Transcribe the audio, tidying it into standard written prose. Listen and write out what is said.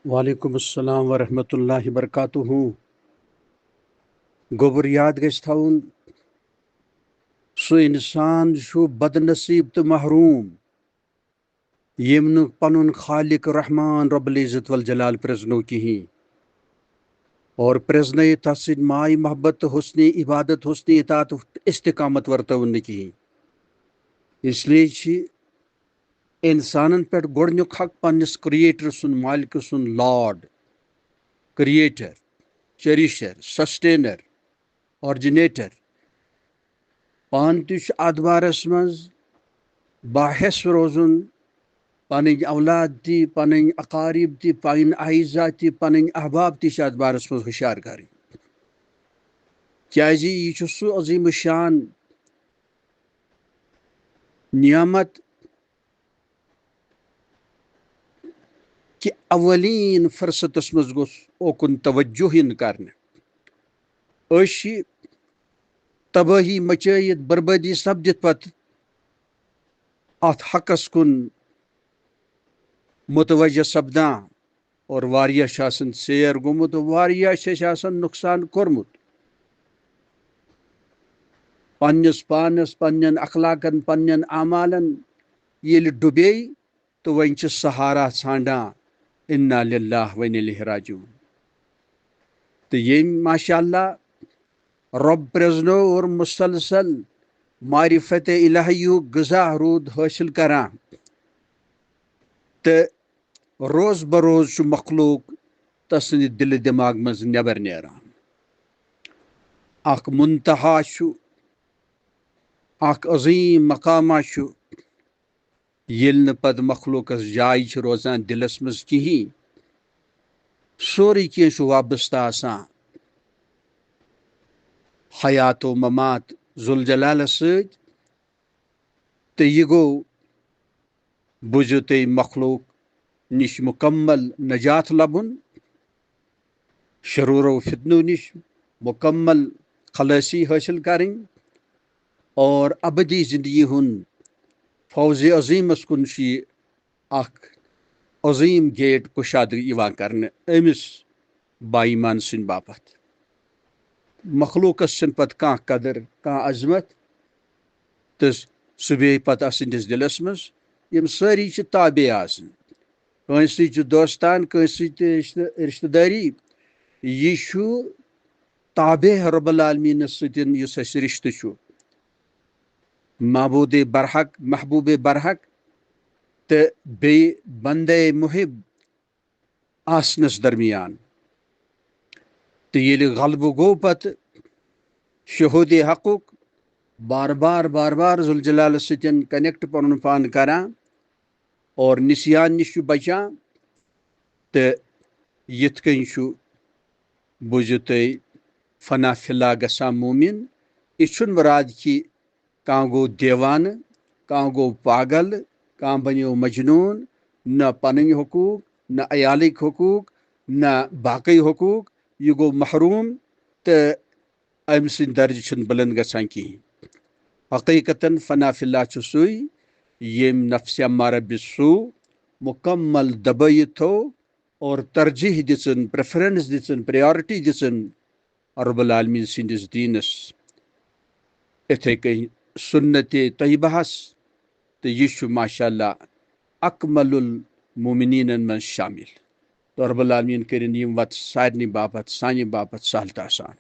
وعلیکم السلام ورحمۃ اللہ وبرکاتہ. گوبر یاد گژھِ تھاوُن سُہ اِنسان چھُ بد نصیب تہٕ محروم ییٚمۍ نہٕ پنُن خالق رحمان رب العزت والجلال پرٛزنو کِہیٖنۍ اور پرٛزنٲیِتھ تَس سۭتۍ ماے محبت تہٕ حسنِ عبادت حسنِ اطاعت تہٕ استقامت ورتٲوٕن نہٕ کِہیٖنۍ. اس لیے چھِ اِنسانن پٮ۪ٹھ گۄڈنیُک حق پنٛنِس کِرٛییٹر سُنٛد مالکہٕ سُنٛد لاڈ کِرٛییٹر چیرِشر سسٹینر آرجِنیٹر پانہٕ تہِ چھُ اتھ بارس منٛز باحث روزُن پنٕنۍ اولاد تہِ پنٕنۍ اقارب تہِ پنٕنۍ اعزا تہِ پنٕنۍ احباب تہِ چھِ اتھ بارس منٛز ہُشیار کرٕنۍ کیازِ یہِ چھُ سُہ عظیٖم شان نعمت کہ اولین فرصتس منٛز گوٚژھ اوکُن توجہ یِن کرنہٕ. أسۍ چھِ تبٲہی مچٲیِتھ بربٲدی سپدِتھ پتہٕ اتھ حقس کُن متوجہ سپدان اور واریاہ چھُ آسان ژیر گوٚمُت واریاہ چھِ اَسہِ آسان نۄقصان کوٚرمُت پننِس پانس پننٮ۪ن اخلاقن پننٮ۪ن اعمالن ییٚلہِ ڈُبے تہٕ وۄنۍ چھِ سہارا ژھانڈان انا للہ و انا الیہ راجعون. تہٕ ییٚمۍ ماشاء اللہ رۄب پرٛزنو اور مسلسل معرفت الہیُک غذا روٗد حٲصِل کران تہٕ روز بروز چھُ مخلوق تس سٕنٛدِ دِلہٕ دٮ۪ماغ منٛز نٮ۪بر نیران. اکھ منتہا چھُ اکھ عظیٖم مقامہ چھُ ییٚلہِ نہٕ پتہٕ مخلوقس جاے چھِ روزان دِلس منٛز کِہیٖنۍ سورُے کینٛہہ چھُ وابستہٕ آسان حیات و ممات ذوالجلالس سۭتۍ تہٕ یہِ گوٚو بوٗزِو تُہۍ مخلوق نِش مُکمل نجات لبُن شروٗرو فتنو نِش مُکمل خلٲصی حٲصِل کرٕنۍ اور ابدی زندگی ہُنٛد فوزِ عظیٖمس کُن چھُ یہِ اکھ عظیٖم گیٹ کُشادٕ یِوان کرنہٕ أمِس با ایمان سٕنٛدِ باپتھ. مخلوقس چھنہٕ پتہٕ کانٛہہ قدر کانٛہہ عظمت تہٕ سُہ بیٚیہِ پتہٕ اَتھ سٕنٛدِس دِلس منٛز یِم سٲری چھِ تابے آسان کٲنٛسہِ سۭتۍ چھُ دوستان کٲنٛسہِ سۭتۍ رشتہٕ دٲری یہِ چھُ تابے رب العالمیٖنس سۭتۍ یُس اَسہِ رشتہٕ چھُ معبوٗدِ برحق محبوٗبِ برحق تہٕ بیٚیہِ بندے محب آسنس درمیان. تہٕ ییٚلہِ غلبہٕ گوٚو پتہٕ شہوٗدِ حقُک بار بار ذوالجلالس سۭتۍ کنیکٹ پنُن پان کران اور نسیان نِش چھُ بچان تہٕ یِتھ کٔنۍ چھُ بوٗزِو تُہۍ فنا فِلا گژھان مومِن. یہِ چھُنہٕ مُراد کہِ کانٛہہ گوٚو دیوانہٕ کانٛہہ گوٚو پاگل کانٛہہ بنیو مجنوٗن نہ پنٕنۍ حقوٗق نہ عیالٕکۍ حقوٗق نہ باقٕے حقوٗق یہِ گوٚو محروٗم تہٕ أمۍ سٕنٛدۍ درجہٕ چھُنہٕ بُلند گژھان کِہیٖنۍ. حقیٖقتن فنا فِلا چھُ سُے ییٚمۍ نفسِ امارہ بالسوٗ مُکمل دبٲیِتھ تھوٚو اور ترجیح دِژٕن پریفرنس دِژٕن پریارٹی دِژٕن رب العالمیٖن سٕنٛدِس دیٖنس یِتھٕے کٔنۍ سُنتِ طیبہس تہٕ یہِ چھُ ماشاء اللہ اکمل المومنیٖنن منٛز شامل. رب العالمیٖن کٔرِنۍ یِم وتہٕ سارنٕے باپتھ سانہِ باپتھ سہل تہٕ آسان.